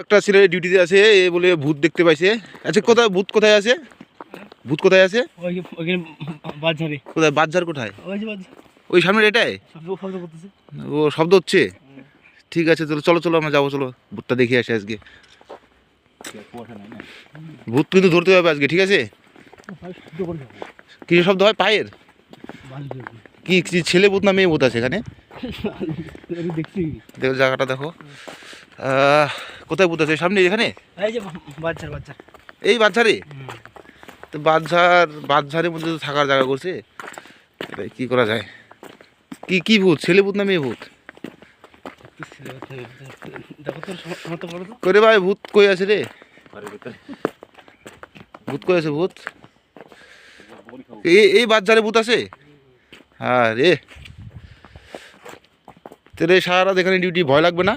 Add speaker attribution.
Speaker 1: একটা ছেলে ডিউটিতে আছে এ বলে ভূত দেখতে পাইছে। আচ্ছা কোথায় ভূত কোথায় আছে? ভূত কোথায় আছে? কোথায় বাজার কোথায়? ওই সামনে এটাই ও শব্দ হচ্ছে। ঠিক আছে চলো চলো চলো আমরা যাবো, চলো ভূতটা দেখে আসি আজকে। ভূত কিন্তু ধরতে হবে আজকে, ঠিক আছে? কিছু শব্দ হয় পায়ের? কি ছেলে ভূত না মেয়ে ভূত আছে এখানে? দেখো জায়গাটা দেখো, কোথায় ভূত আছে? সামনে এখানে এই বাচ্চারে তো বাচ্চারের মধ্যে তো থাকার জায়গা করছে, কি করা যায়? কি কি ভূত, ছেলে ভূত না মেয়ে ভূত? করে ভাই ভূত কই আছে রে? ভূত কই আছে? ভূত এই বাচ্চারে ভূত আছে? হ্যাঁ রে, তোর সারা রাত এখানে ডিউটি, ভয় লাগবে না?